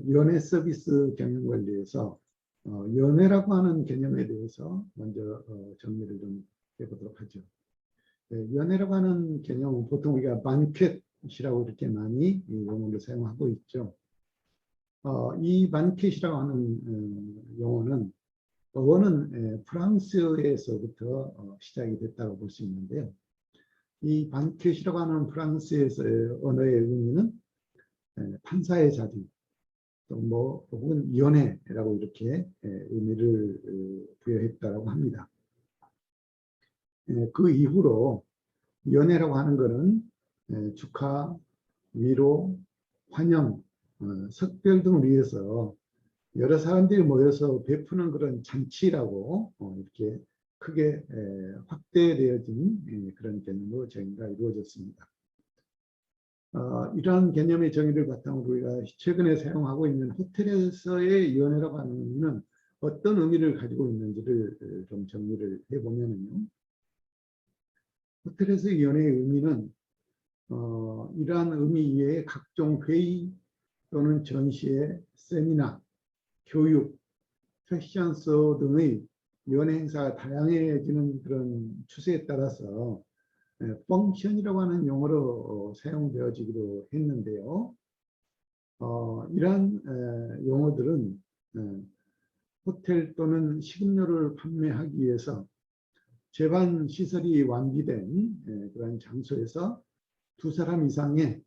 연회 서비스 경영 관리에서 연회라고 하는 개념에 대해서 먼저 정리를 좀 해보도록 하죠. 연회라고 하는 개념은 보통 우리가 banquet이라고 이렇게 많이 용어를 사용하고 있죠. 이 banquet이라고 하는 용어는 원은 프랑스에서부터 시작이 됐다고 볼 수 있는데요. 이 banquet이라고 하는 프랑스에서의 언어의 의미는 판사의 자리, 또 혹은 연회라고 이렇게 의미를 부여했다고 합니다. 그 이후로 연회라고 하는 것은 축하, 위로, 환영, 석별 등을 위해서 여러 사람들이 모여서 베푸는 그런 잔치라고 이렇게 크게 확대되어진 그런 개념으로 정의가 이루어졌습니다. 이러한 개념의 정의를 바탕으로 우리가 최근에 사용하고 있는 호텔에서의 연회라고 하는 의미는 어떤 의미를 가지고 있는지를 좀 정리를 해보면요. 호텔에서의 연회의 의미는 이러한 의미 이외에 각종 회의 또는 전시회, 세미나, 교육, 패션쇼 등의 연회 행사가 다양해지는 그런 추세에 따라서 펑션이라고 하는 용어로 사용되어지기도 했는데요. 이러한 용어들은 호텔 또는 식음료를 판매하기 위해서 제반 시설이 완비된 그런 장소에서 2사람 이상의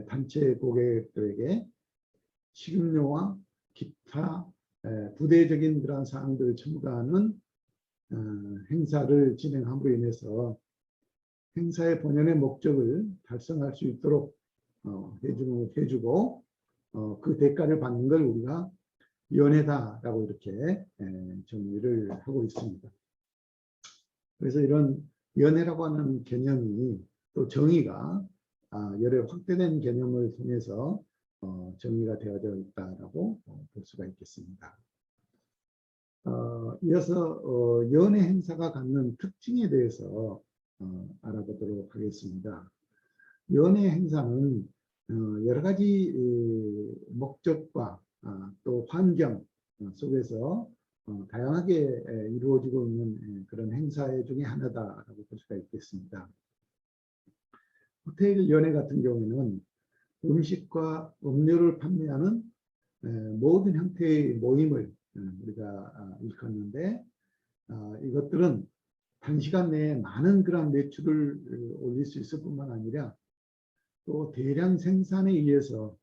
단체 고객들에게 식음료와 기타 부대적인 그런 사항들을 첨가하는 행사를 진행함으로 인해서 행사의 본연의 목적을 달성할 수 있도록 해주고 그 대가를 받는 걸 우리가 연회다라고 이렇게 정의를 하고 있습니다. 그래서 이런 연회라고 하는 개념이 또 정의가 여러 확대된 개념을 통해서 정의가 되어져 있다라고 볼 수가 있겠습니다. 이어서 연회 행사가 갖는 특징에 대해서 알아보도록 하겠습니다. 연회 행사는 여러 가지 목적과 또 환경 속에서 다양하게 이루어지고 있는 그런 행사 중에 하나다라고 볼 수가 있겠습니다. 호텔 연회 같은 경우에는 음식과 음료를 판매하는 모든 형태의 모임을 우리가 일컫는데 이것들은 단시간 내에 많은 그런 매출을 올릴 수 있을 뿐만 아니라 또 대량 생산에 의해서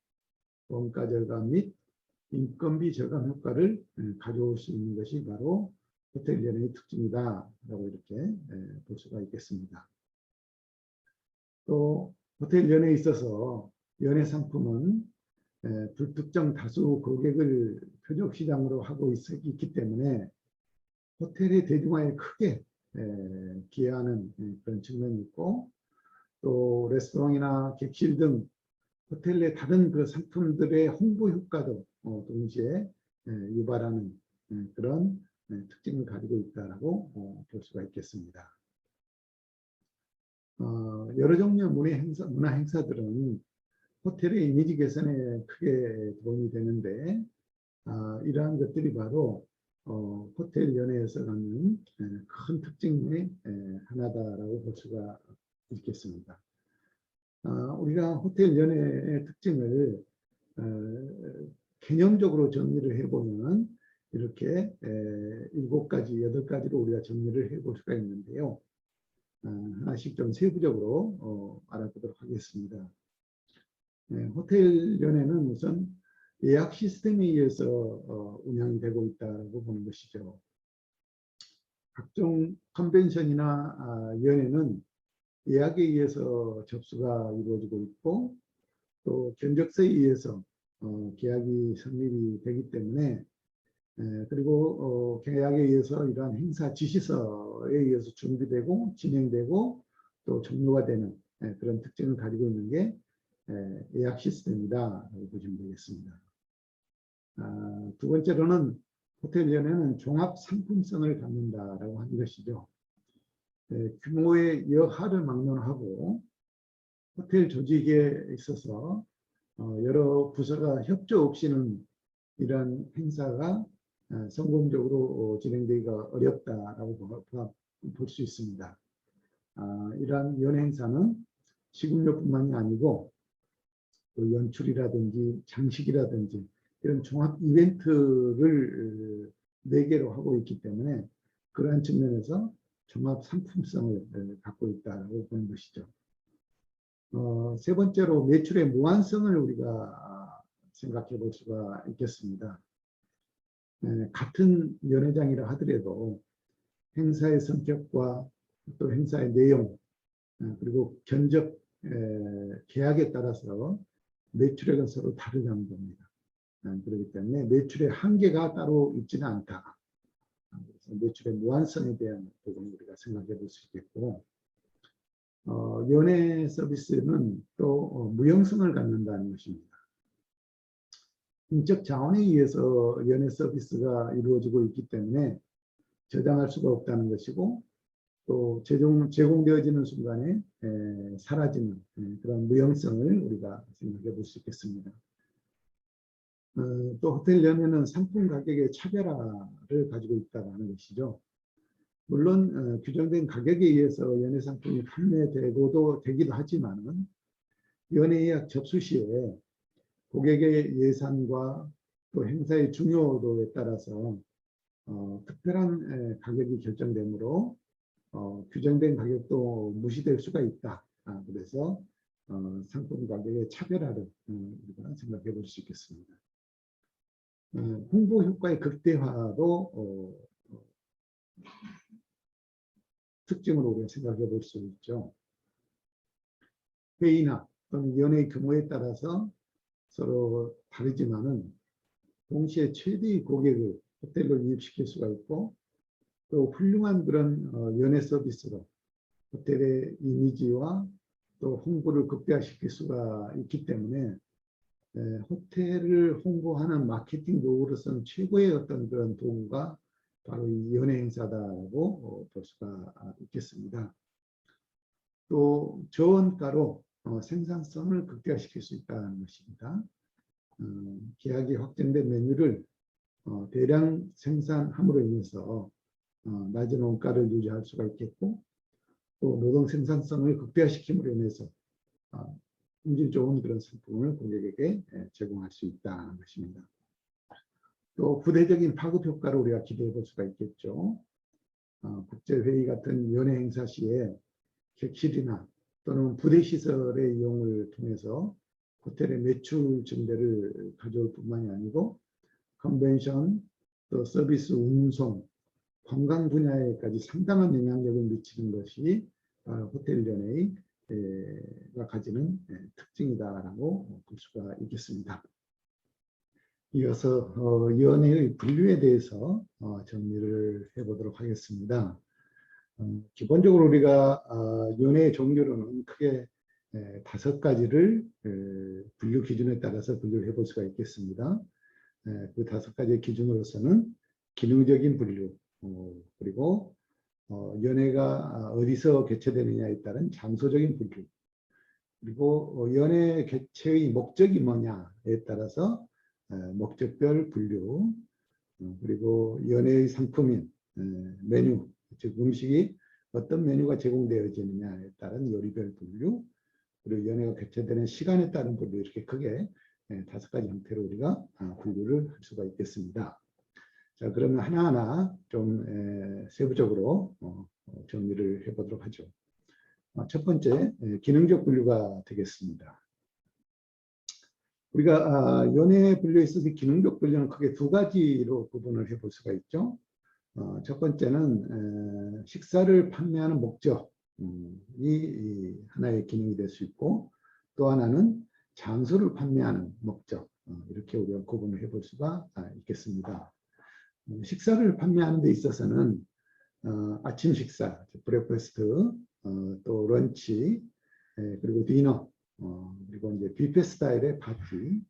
원가 절감 및 인건비 절감 효과를 가져올 수 있는 것이 바로 호텔 연회의 특징이다라고 이렇게 볼 수가 있겠습니다. 또 호텔 연회에 있어서 연회 상품은 불특정 다수 고객을 표적 시장으로 하고 있기 때문에 호텔의 대중화에 크게 기여하는 그런 측면이 있고 또 레스토랑이나 객실 등 호텔 내 다른 그 상품들의 홍보 효과도 동시에 유발하는 그런 특징을 가지고 있다라고 볼 수가 있겠습니다. 여러 종류의 문화 행사들은 호텔의 이미지 개선에 크게 도움이 되는데 이러한 것들이 바로 호텔 연회에서 갖는 큰 특징의 하나다라고 볼 수가 있겠습니다. 우리가 호텔 연회의 특징을 개념적으로 정리를 해보면 이렇게 7가지, 8가지로 우리가 정리를 해볼 수가 있는데요. 하나씩 좀 세부적으로 알아보도록 하겠습니다. 호텔 연회는 우선 예약 시스템에 의해서 운영이 되고 있다고 보는 것이죠. 각종 컨벤션이나 연회는 예약에 의해서 접수가 이루어지고 있고 또 견적서에 의해서 계약이 성립이 되기 때문에 그리고 계약에 의해서 이러한 행사 지시서에 의해서 준비되고 진행되고 또 종료가 되는 그런 특징을 가지고 있는 게 예약 시스템이다 보시면 되겠습니다. 두 번째로는 호텔 연회는 종합 상품성을 갖는다라고 하는 것이죠. 규모의 여하를 막론하고 호텔 조직에 있어서 여러 부서가 협조 없이는 이런 행사가 성공적으로 진행되기가 어렵다라고 볼 수 있습니다. 이러한 연예 행사는 식음료뿐만이 아니고 또 연출이라든지 장식이라든지 이런 종합 이벤트를 4개로 하고 있기 때문에 그러한 측면에서 종합 상품성을 갖고 있다고 보는 것이죠. 세 번째로 매출의 무한성을 우리가 생각해 볼 수가 있겠습니다. 같은 연회장이라 하더라도 행사의 성격과 또 행사의 내용 그리고 견적 계약에 따라서 매출액은 서로 다르다는 겁니다. 그렇기 때문에 매출의 한계가 따로 있지는 않다. 그래서 매출의 무한성에 대한 부분을 우리가 생각해 볼 수 있겠고, 연예 서비스는 또 무형성을 갖는다는 것입니다. 인적 자원에 의해서 연예 서비스가 이루어지고 있기 때문에 저장할 수가 없다는 것이고, 또 제공되어지는 순간에 사라지는 그런 무형성을 우리가 생각해 볼 수 있겠습니다. 또 호텔 연예는 상품 가격의 차별화를 가지고 있다고 하는 것이죠. 물론 규정된 가격에 의해서 연예 상품이 되기도 하지만 연예 예약 접수 시에 고객의 예산과 또 행사의 중요도에 따라서 특별한 가격이 결정되므로 규정된 가격도 무시될 수가 있다. 그래서 상품 가격의 차별화를 우리가 생각해 볼 수 있겠습니다. 홍보 효과의 극대화도 특징으로 우리가 생각해 볼 수 있죠. 회의나 또는 연회의 규모에 따라서 서로 다르지만은 동시에 최대의 고객을 호텔로 유입시킬 수가 있고 또 훌륭한 그런 연회 서비스로 호텔의 이미지와 또 홍보를 극대화시킬 수가 있기 때문에 호텔을 홍보하는 마케팅 도구로서는 최고의 어떤 그런 도구가 바로 이 연예 행사다라고 볼 수가 있겠습니다. 또 저원가로 생산성을 극대화시킬 수 있다는 것입니다. 계약이 확정된 메뉴를 대량 생산함으로 인해서 낮은 원가를 유지할 수가 있겠고 또 노동 생산성을 극대화시킴으로 인해서 품질 좋은 그런 상품을 고객에게 제공할 수 있다는 것입니다. 또 부대적인 파급 효과를 우리가 기대해 볼 수가 있겠죠. 국제회의 같은 연예 행사 시에 객실이나 또는 부대시설의 이용을 통해서 호텔의 매출 증대를 가져올 뿐만이 아니고 컨벤션, 또 서비스 운송, 관광 분야에까지 상당한 영향력을 미치는 것이 호텔 연예의 가 가지는 특징이다라고 볼 수가 있겠습니다. 이어서 연예의 분류에 대해서 정리를 해보도록 하겠습니다. 기본적으로 우리가 연예의 종류로는 크게 5가지를 분류 기준에 따라서 분류를 해볼 수가 있겠습니다. 그 5가지의 기준으로서는 기능적인 분류, 그리고 연회가 어디서 개최되느냐에 따른 장소적인 분류, 그리고 연회 개최의 목적이 뭐냐에 따라서 목적별 분류, 그리고 연회의 상품인 메뉴, 즉 음식이 어떤 메뉴가 제공되어지느냐에 따른 요리별 분류, 그리고 연회가 개최되는 시간에 따른 분류, 이렇게 크게 5가지 형태로 우리가 분류를 할 수가 있겠습니다. 자, 그러면 하나하나 좀 세부적으로 정리를 해보도록 하죠. 첫 번째, 기능적 분류가 되겠습니다. 우리가 연예 분류에 있어서 기능적 분류는 크게 2가지로 구분을 해볼 수가 있죠. 첫 번째는 식사를 판매하는 목적이 하나의 기능이 될 수 있고, 또 하나는 장소를 판매하는 목적, 이렇게 우리가 구분을 해볼 수가 있겠습니다. 식사를 판매하는 데 있어서는 아침 식사, 브렉퍼스트, 또 런치, 그리고 디너, 그리고 이제 뷔페 스타일의 파티,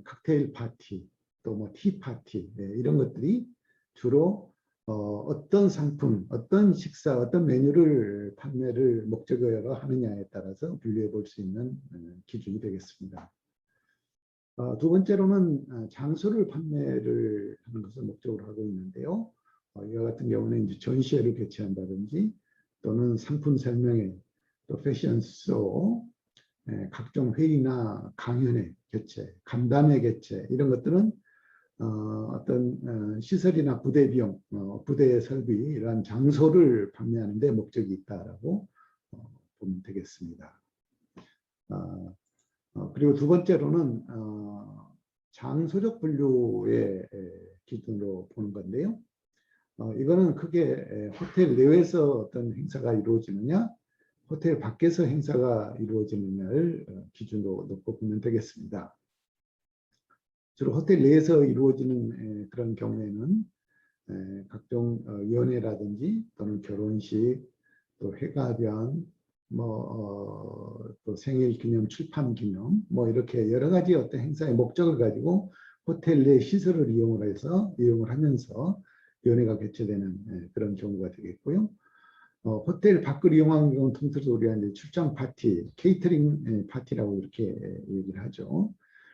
칵테일 파티, 또 뭐 티 파티, 이런 것들이 주로 어떤 상품, 어떤 식사, 어떤 메뉴를 판매를 목적으로 하느냐에 따라서 분류해 볼 수 있는 기준이 되겠습니다. 두 번째로는 장소를 판매를 하는 것을 목적으로 하고 있는데요. 이와 같은 경우는 이제 전시회를 개최한다든지 또는 상품 설명회, 또 패션쇼, 각종 회의나 강연회 개최, 간담회 개최 이런 것들은 어떤 시설이나 부대 비용, 부대 설비 이러한 장소를 판매하는 데 목적이 있다라고 보면 되겠습니다. 그리고 두 번째로는 장소적 분류의 기준으로 보는 건데요. 이거는 크게 호텔 내에서 어떤 행사가 이루어지느냐, 호텔 밖에서 행사가 이루어지느냐를 기준으로 놓고 보면 되겠습니다. 주로 호텔 내에서 이루어지는 그런 경우에는 각종 연회라든지 또는 결혼식, 또 회가변, 또 생일 기념, 출판 기념, 이렇게 여러 가지 어떤 행사의 목적을 가지고 호텔 내 시설을 이용을 하면서 연회가 개최되는 그런 경우가 되겠고요. 호텔 밖을 이용하는 경우는 통틀어서 우리가 이제 출장 파티, 케이터링 파티라고 이렇게 얘기를 하죠.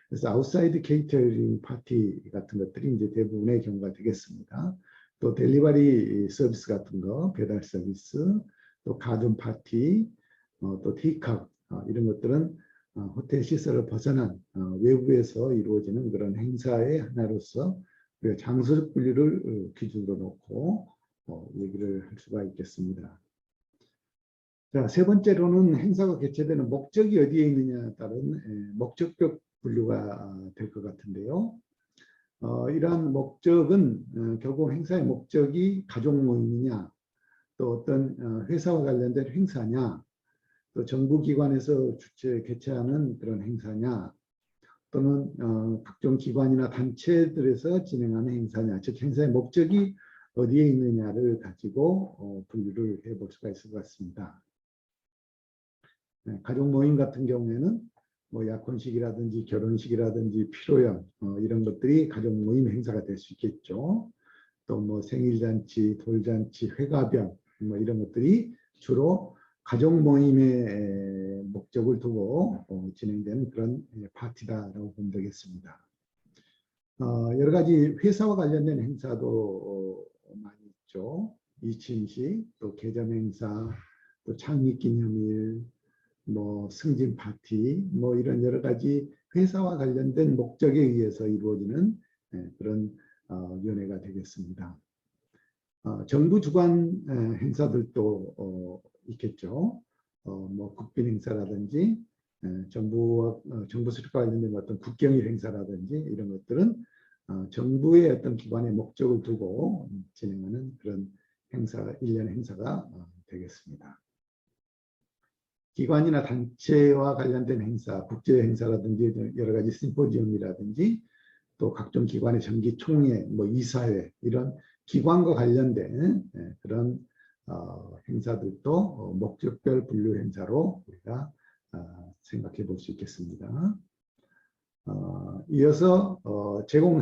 그래서 아웃사이드 케이터링 파티 같은 것들이 이제 대부분의 경우가 되겠습니다. 또 델리버리 서비스 같은 거, 배달 서비스, 또 가든 파티, 또 티캅 이런 것들은 호텔 시설을 벗어난 외부에서 이루어지는 그런 행사의 하나로서 장소적 분류를 기준으로 놓고 얘기를 할 수가 있겠습니다. 자, 세 번째로는 행사가 개최되는 목적이 어디에 있느냐에 따른 목적적 분류가 될 것 같은데요. 이러한 목적은 결국 행사의 목적이 가족 모임이냐, 또 어떤 회사와 관련된 행사냐, 또 정부기관에서 개최하는 그런 행사냐, 또는 각종 기관이나 단체들에서 진행하는 행사냐, 즉 행사의 목적이 어디에 있느냐를 가지고 분류를 해볼 수가 있을 것 같습니다. 가족 모임 같은 경우에는 약혼식이라든지 결혼식이라든지 피로연 이런 것들이 가족 모임 행사가 될 수 있겠죠. 또 생일잔치, 돌잔치, 회가변 이런 것들이 주로 가족 모임의 목적을 두고 진행되는 그런 파티다라고 보면 되겠습니다. 여러 가지 회사와 관련된 행사도 많이 있죠. 이침식, 또 개점 행사, 또 창립기념일, 승진 파티, 이런 여러 가지 회사와 관련된 목적에 의해서 이루어지는 그런 연회가 되겠습니다. 정부 주관 행사들도 있겠죠. 국빈 행사라든지 정부 수립과 관련된 어떤 국경일 행사라든지 이런 것들은 정부의 어떤 기관의 목적을 두고 진행하는 그런 일련의 행사가 되겠습니다. 기관이나 단체와 관련된 행사, 국제 행사라든지 여러 가지 심포지엄이라든지 또 각종 기관의 정기 총회, 이사회 이런 기관과 관련된 그런 행사들도 목적별 분류 행사로 우리가 생각해 볼 수 있겠습니다. 이어서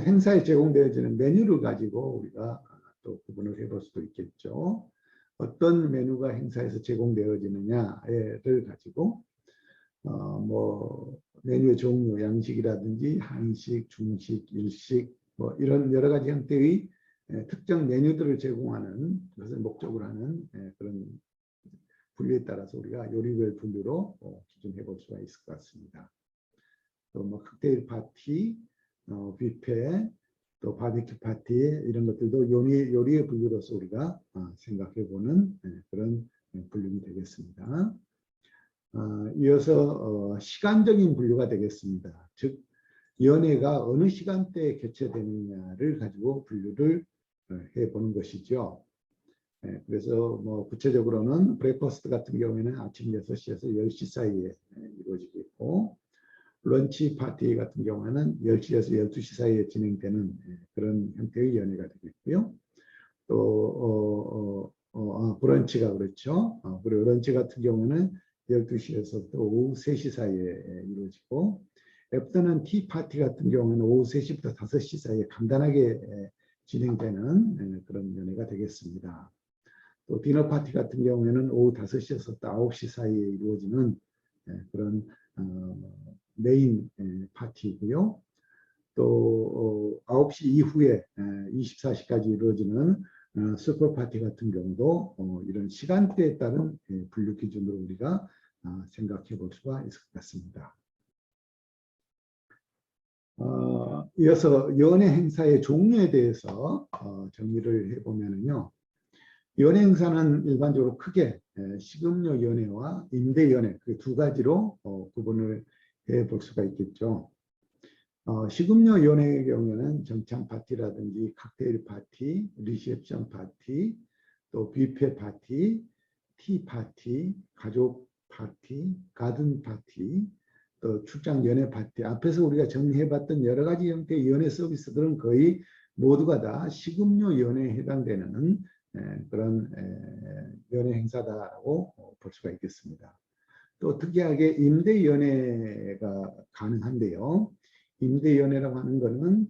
행사에 제공되어지는 메뉴를 가지고 우리가 또 구분을 해볼 수도 있겠죠. 어떤 메뉴가 행사에서 제공되어지느냐를 가지고 메뉴의 종류, 양식이라든지 한식, 중식, 일식 이런 여러 가지 형태의 특정 메뉴들을 제공하는 것을 목적으로 하는 그런 분류에 따라서 우리가 요리별 분류로 기준해 볼 수가 있을 것 같습니다. 또 칵테일 파티, 뷔페, 또 바비큐 파티 이런 것들도 요리의 분류로서 우리가 생각해 보는 그런 분류가 되겠습니다. 이어서 시간적인 분류가 되겠습니다. 즉 연회가 어느 시간대에 개최되느냐를 가지고 분류를 해보는 것이죠. 그래서 구체적으로는 브레이퍼스트 같은 경우에는 아침 6시에서 10시 사이에 이루어지겠고 런치 파티 같은 경우에는 10시에서 12시 사이에 진행되는 그런 형태의 연회가 되겠고요. 또 브런치가 그렇죠. 그리고 런치 같은 경우는 12시에서 또 오후 3시 사이에 이루어지고 애프터눈 티 파티 같은 경우는 오후 3시부터 5시 사이에 간단하게 진행되는 그런 연회가 되겠습니다. 또 디너 파티 같은 경우에는 오후 5시에서 또 9시 사이에 이루어지는 그런 메인 파티이고요. 또 9시 이후에 24시까지 이루어지는 슈퍼 파티 같은 경우도 이런 시간대에 따른 분류 기준으로 우리가 생각해 볼 수가 있을 것 같습니다. 이어서 연예 행사의 종류에 대해서 정리를 해보면요. 연예 행사는 일반적으로 크게 식음료 연예와 임대 연예 그 두 가지로 구분을 해볼 수가 있겠죠. 식음료 연예의 경우에는 정창 파티라든지 칵테일 파티, 리셉션 파티, 또 뷔페 파티, 티 파티, 가족 파티, 가든 파티, 또 출장 연예 파티. 앞에서 우리가 정리해봤던 여러 가지 형태의 연예 서비스들은 거의 모두가 다 식음료 연예에 해당되는 그런 연예 행사다라고 볼 수가 있겠습니다. 또 특이하게 임대 연예가 가능한데요. 임대 연예라고 하는 것은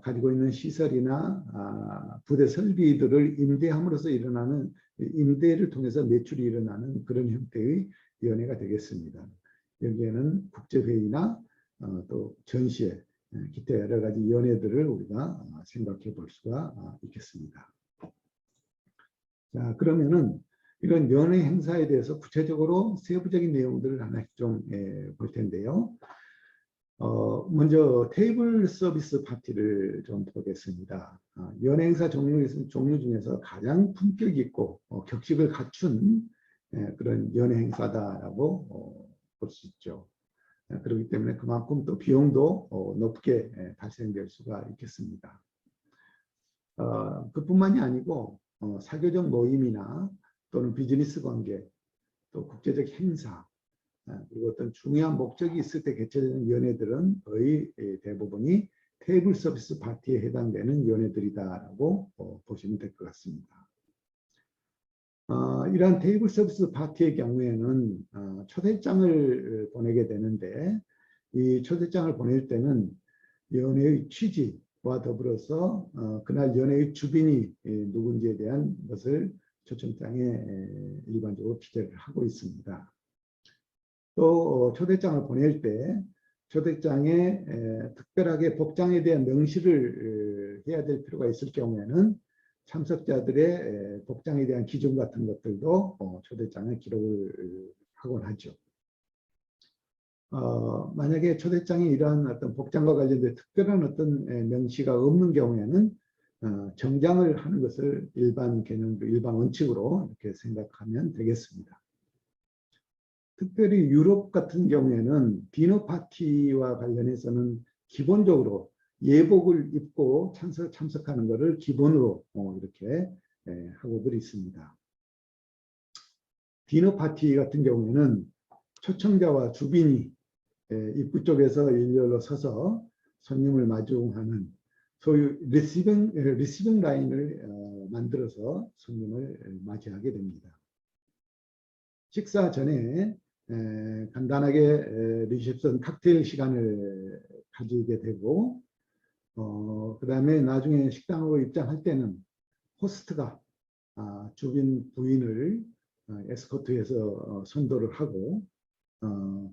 가지고 있는 시설이나 부대 설비들을 임대함으로써 일어나는 임대를 통해서 매출이 일어나는 그런 형태의 연예가 되겠습니다. 여기에는 국제회의나 또 전시회, 기타 여러 가지 연예들을 우리가 생각해 볼 수가 있겠습니다. 자, 그러면은 이런 연예 행사에 대해서 구체적으로 세부적인 내용들을 하나씩 좀 볼 텐데요. 먼저 테이블 서비스 파티를 좀 보겠습니다. 연예 행사 종류 중에서 가장 품격 있고 격식을 갖춘 그런 연예 행사다라고 볼 수 있죠. 그렇기 때문에 그만큼 또 비용도 높게 발생될 수가 있겠습니다. 그뿐만이 아니고 사교적 모임이나 또는 비즈니스 관계, 또 국제적 행사, 그리고 어떤 중요한 목적이 있을 때 개최되는 연회들은 거의 대부분이 테이블 서비스 파티에 해당되는 연회들이다라고 보시면 될 것 같습니다. 이러한 테이블 서비스 파티의 경우에는 초대장을 보내게 되는데 이 초대장을 보낼 때는 연회의 취지와 더불어서 그날 연회의 주빈이 누군지에 대한 것을 초청장에 일반적으로 기재를 하고 있습니다. 또 초대장을 보낼 때 초대장에 특별하게 복장에 대한 명시를 해야 될 필요가 있을 경우에는 참석자들의 복장에 대한 기준 같은 것들도 초대장에 기록을 하곤 하죠. 만약에 초대장에 이러한 어떤 복장과 관련된 특별한 어떤 명시가 없는 경우에는 정장을 하는 것을 일반 개념, 일반 원칙으로 이렇게 생각하면 되겠습니다. 특별히 유럽 같은 경우에는 디너 파티와 관련해서는 기본적으로 예복을 입고 참석하는 것을 기본으로 이렇게 하고들 있습니다. 디너 파티 같은 경우에는 초청자와 주빈이 입구 쪽에서 일렬로 서서 손님을 마주하는 소위 리시빙 라인을 만들어서 손님을 맞이하게 됩니다. 식사 전에 간단하게 리셉션 칵테일 시간을 가지게 되고 그 다음에 나중에 식당으로 입장할 때는 호스트가 주빈 부인을 에스코트해서 선도를 하고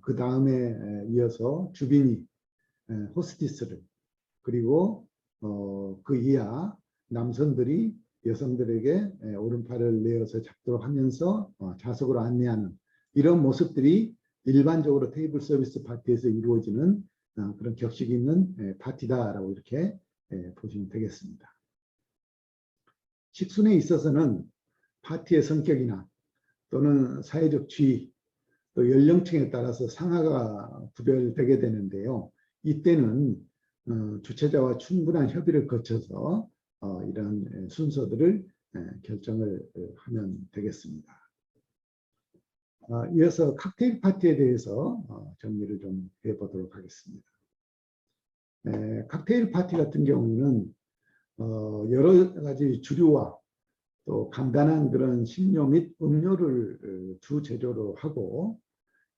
그 다음에 이어서 주빈이 호스티스를 그리고 그 이하 남성들이 여성들에게 오른팔을 내어서 잡도록 하면서 좌석으로 안내하는 이런 모습들이 일반적으로 테이블 서비스 파티에서 이루어지는 그런 격식 있는 파티다라고 이렇게 보시면 되겠습니다. 식순에 있어서는 파티의 성격이나 또는 사회적 지위, 또 연령층에 따라서 상하가 구별되게 되는데요. 이때는 주최자와 충분한 협의를 거쳐서 이런 순서들을 결정을 하면 되겠습니다. 이어서 칵테일 파티에 대해서 정리를 좀 해보도록 하겠습니다. 칵테일 파티 같은 경우는 여러 가지 주류와 또 간단한 그런 식료 및 음료를 주 재료로 하고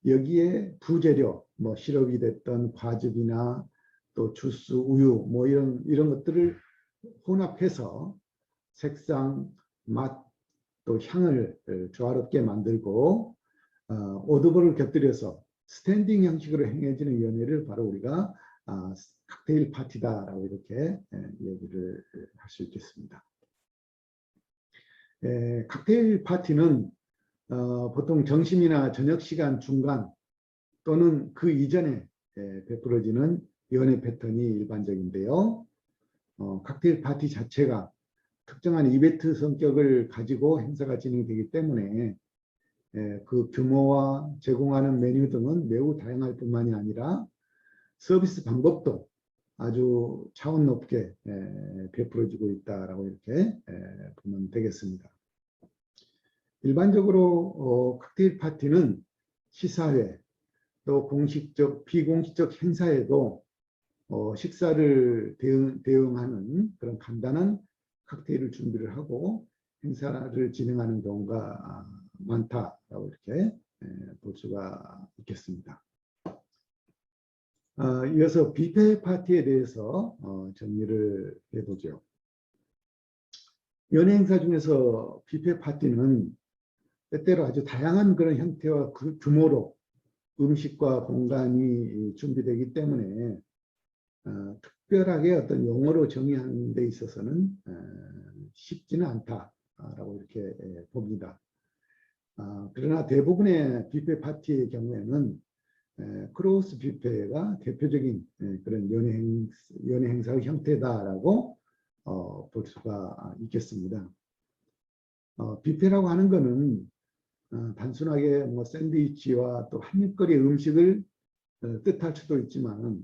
여기에 부재료, 뭐 시럽이 됐던 과즙이나 또 주스, 우유, 뭐 이런 것들을 혼합해서 색상, 맛, 또 향을 조화롭게 만들고 오드볼을 곁들여서 스탠딩 형식으로 행해지는 연회를 바로 우리가 칵테일 파티다라고 이렇게 얘기를 할 수 있겠습니다. 칵테일 파티는 보통 점심이나 저녁 시간 중간 또는 그 이전에 베풀어지는 연애 패턴이 일반적인데요. 칵테일 파티 자체가 특정한 이벤트 성격을 가지고 행사가 진행되기 때문에 그 규모와 제공하는 메뉴 등은 매우 다양할 뿐만이 아니라 서비스 방법도 아주 차원 높게 베풀어지고 있다라고 이렇게 보면 되겠습니다. 일반적으로 칵테일 파티는 시사회 또 공식적 비공식적 행사에도 식사를 대응하는 그런 간단한 칵테일을 준비를 하고 행사를 진행하는 경우가 많다라고 이렇게 볼 수가 있겠습니다. 이어서 뷔페 파티에 대해서 정리를 해보죠. 연예 행사 중에서 뷔페 파티는 때때로 아주 다양한 그런 형태와 규모로 음식과 공간이 준비되기 때문에 특별하게 어떤 용어로 정의하는 데 있어서는 쉽지는 않다라고 이렇게 봅니다. 그러나 대부분의 뷔페 파티의 경우에는 크로스 뷔페가 대표적인 그런 연예 행사의 형태다라고 볼 수가 있겠습니다. 뷔페라고 하는 것은 단순하게 뭐 샌드위치와 또 한입거리 음식을 뜻할 수도 있지만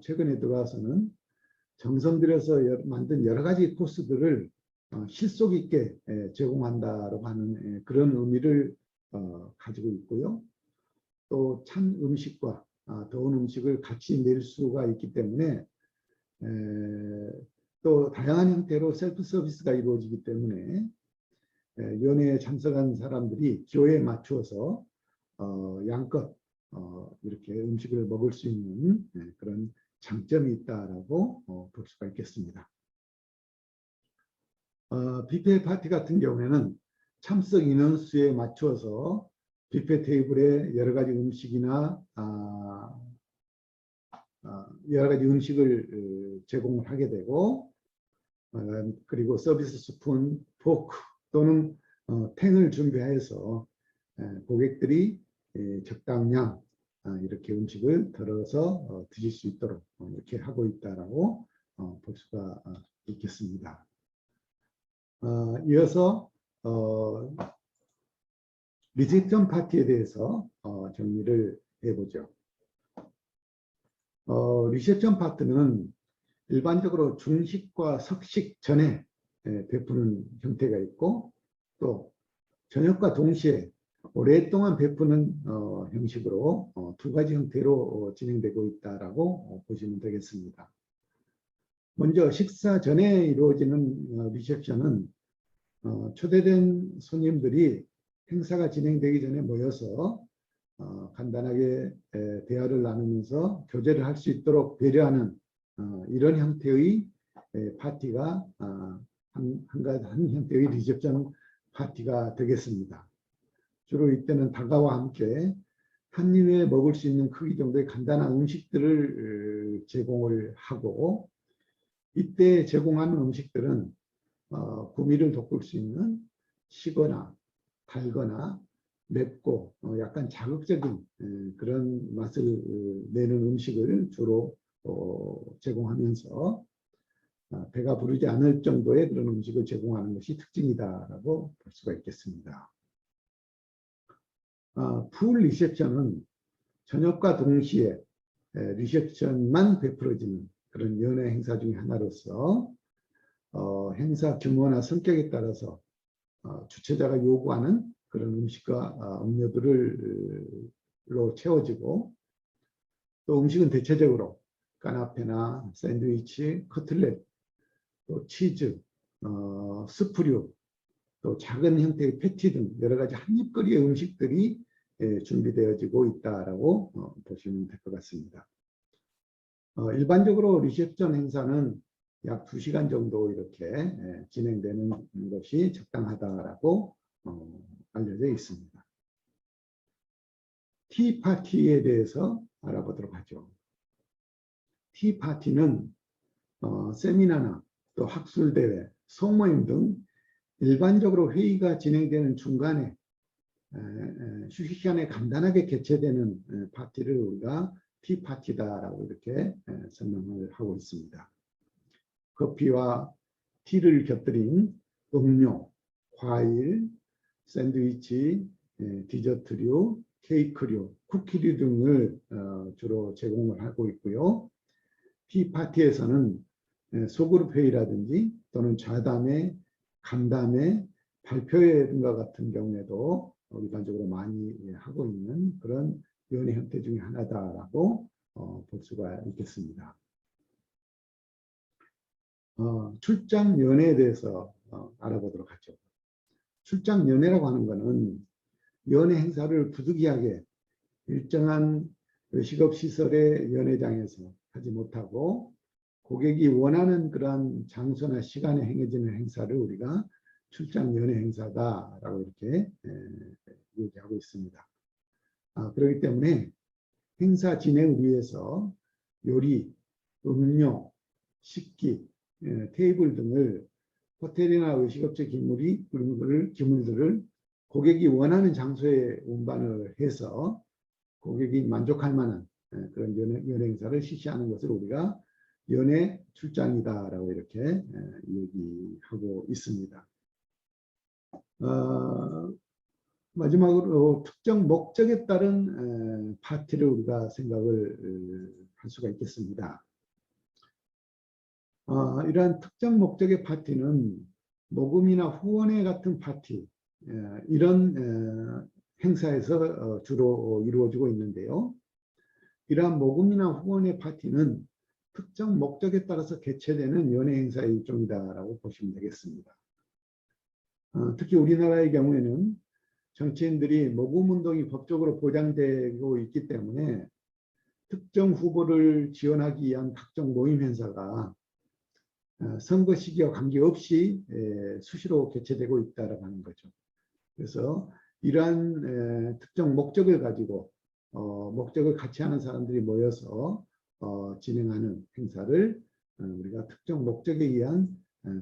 최근에 들어와서는 정성 들여서 만든 여러 가지 코스들을 실속 있게 제공한다라고 하는 그런 의미를 가지고 있고요. 또 찬 음식과 더운 음식을 같이 낼 수가 있기 때문에 또 다양한 형태로 셀프 서비스가 이루어지기 때문에 연회에 참석한 사람들이 기호에 맞추어서 양껏 이렇게 음식을 먹을 수 있는 그런 장점이 있다라고 볼 수가 있겠습니다. 뷔페 파티 같은 경우에는 참석 인원수에 맞추어서 뷔페 테이블에 여러 가지 음식이나 여러 가지 음식을 제공을 하게 되고 그리고 서비스 스푼, 포크 또는 탱을 준비해서 고객들이 적당량 이렇게 음식을 덜어서 드실 수 있도록 이렇게 하고 있다라고 볼 수가 있겠습니다. 이어서 리셉션 파티에 대해서 정리를 해보죠. 리셉션 파티는 일반적으로 중식과 석식 전에 베푸는 형태가 있고 또 저녁과 동시에 오랫동안 베푸는 형식으로 두 가지 형태로 진행되고 있다라고 보시면 되겠습니다. 먼저 식사 전에 이루어지는 리셉션은 초대된 손님들이 행사가 진행되기 전에 모여서 간단하게 대화를 나누면서 교제를 할 수 있도록 배려하는 이런 형태의 파티가 한 형태의 리셉션 파티가 되겠습니다. 주로 이때는 다가와 함께 한 입에 먹을 수 있는 크기 정도의 간단한 음식들을 제공을 하고 이때 제공하는 음식들은 구미를 돋굴 수 있는 시거나 달거나 맵고 약간 자극적인 그런 맛을 내는 음식을 주로 제공하면서 배가 부르지 않을 정도의 그런 음식을 제공하는 것이 특징이다라고 볼 수가 있겠습니다. 풀 리셉션은 저녁과 동시에 리셉션만 베풀어지는 그런 연회 행사 중에 하나로서 행사 규모나 성격에 따라서 주최자가 요구하는 그런 음식과 음료들로 채워지고 또 음식은 대체적으로 까나페나 샌드위치, 커틀렛, 또 치즈, 스프류, 또 작은 형태의 패티 등 여러 가지 한입거리의 음식들이 준비되어지고 있다라고 보시면 될 것 같습니다. 일반적으로 리셉션 행사는 약 2시간 정도 이렇게 진행되는 것이 적당하다라고 알려져 있습니다. 티 파티에 대해서 알아보도록 하죠. 티파티는 세미나나 또 학술대회, 소모임 등 일반적으로 회의가 진행되는 중간에 휴식 시간에 간단하게 개최되는 파티를 우리가 티파티다라고 이렇게 설명을 하고 있습니다. 커피와 티를 곁들인 음료, 과일, 샌드위치, 디저트류, 케이크류, 쿠키류 등을 주로 제공을 하고 있고요. 티파티에서는 소그룹 회의라든지 또는 좌담회, 간담회, 발표회 등과 같은 경우에도 일반적으로 많이 하고 있는 그런 연회 형태 중에 하나다라고 볼 수가 있겠습니다. 출장 연회에 대해서 알아보도록 하죠. 출장 연회라고 하는 것은 연회 행사를 부득이하게 일정한 식업시설의 연회장에서 하지 못하고 고객이 원하는 그런 장소나 시간에 행해지는 행사를 우리가 출장 연회 행사다라고 이렇게 얘기하고 있습니다. 그렇기 때문에 행사 진행을 위해서 요리, 음료, 식기, 테이블 등을 호텔이나 의식업체 기물들을 고객이 원하는 장소에 운반을 해서 고객이 만족할 만한 그런 연회 행사를 실시하는 것을 우리가 연회 출장이다라고 이렇게 얘기하고 있습니다. 마지막으로 특정 목적에 따른 파티를 우리가 생각을 할 수가 있겠습니다. 이러한 특정 목적의 파티는 모금이나 후원회 같은 파티, 이런 행사에서 주로 이루어지고 있는데요. 이러한 모금이나 후원회 파티는 특정 목적에 따라서 개최되는 연회 행사의 일종이다라고 보시면 되겠습니다. 특히 우리나라의 경우에는 정치인들이 모금운동이 법적으로 보장되고 있기 때문에 특정 후보를 지원하기 위한 각종 모임 행사가 선거 시기와 관계없이 수시로 개최되고 있다라고 하는 거죠. 그래서 이러한 특정 목적을 가지고 목적을 같이 하는 사람들이 모여서 진행하는 행사를 우리가 특정 목적에 의한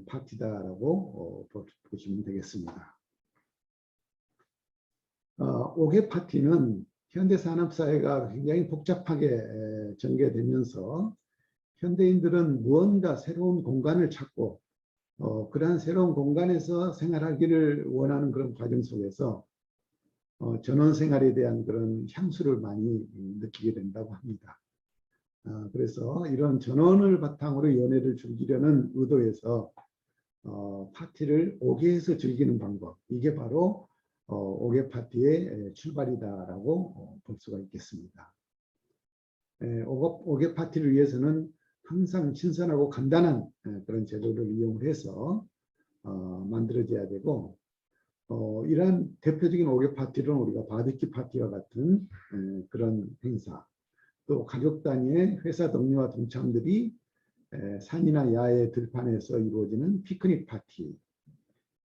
파티다라고 보시면 되겠습니다. 5개 파티는 현대산업사회가 굉장히 복잡하게 전개되면서 현대인들은 무언가 새로운 공간을 찾고 그러한 새로운 공간에서 생활하기를 원하는 그런 과정 속에서 전원생활에 대한 그런 향수를 많이 느끼게 된다고 합니다. 그래서 이런 전원을 바탕으로 연애를 즐기려는 의도에서 파티를 5개에서 즐기는 방법, 이게 바로 5개 파티의 출발이다라고 볼 수가 있겠습니다. 5개 파티를 위해서는 항상 신선하고 간단한 그런 재료를 이용해서 만들어져야 되고 이러한 대표적인 5개 파티는 우리가 바비큐 파티와 같은 그런 행사, 또 가족 단위의 회사 동료와 동창들이 산이나 야외 들판에서 이루어지는 피크닉 파티,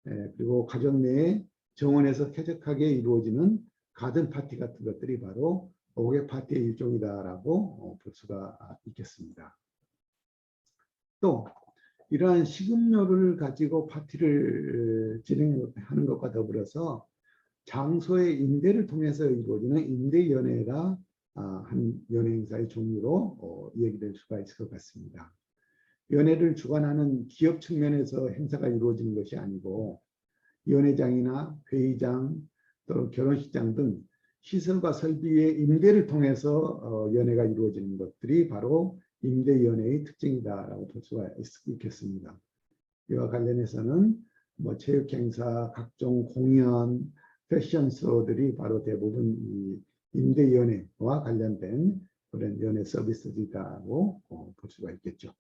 그리고 가족 내에 정원에서 쾌적하게 이루어지는 가든 파티 같은 것들이 바로 5개 파티의 일종이다라고 볼 수가 있겠습니다. 또 이러한 식음료를 가지고 파티를 진행하는 것과 더불어서 장소의 임대를 통해서 이루어지는 임대연회가 한 연회 행사의 종류로 얘기될 수가 있을 것 같습니다. 연회를 주관하는 기업 측면에서 행사가 이루어지는 것이 아니고 연회장이나 회의장, 또 결혼식장 등 시설과 설비의 임대를 통해서 연회가 이루어지는 것들이 바로 임대연회의 특징이다라고 볼 수가 있겠습니다. 이와 관련해서는 체육행사, 각종 공연, 패션쇼들이 바로 대부분 이 임대연회와 관련된 그런 연회 서비스이다라고 볼 수가 있겠죠.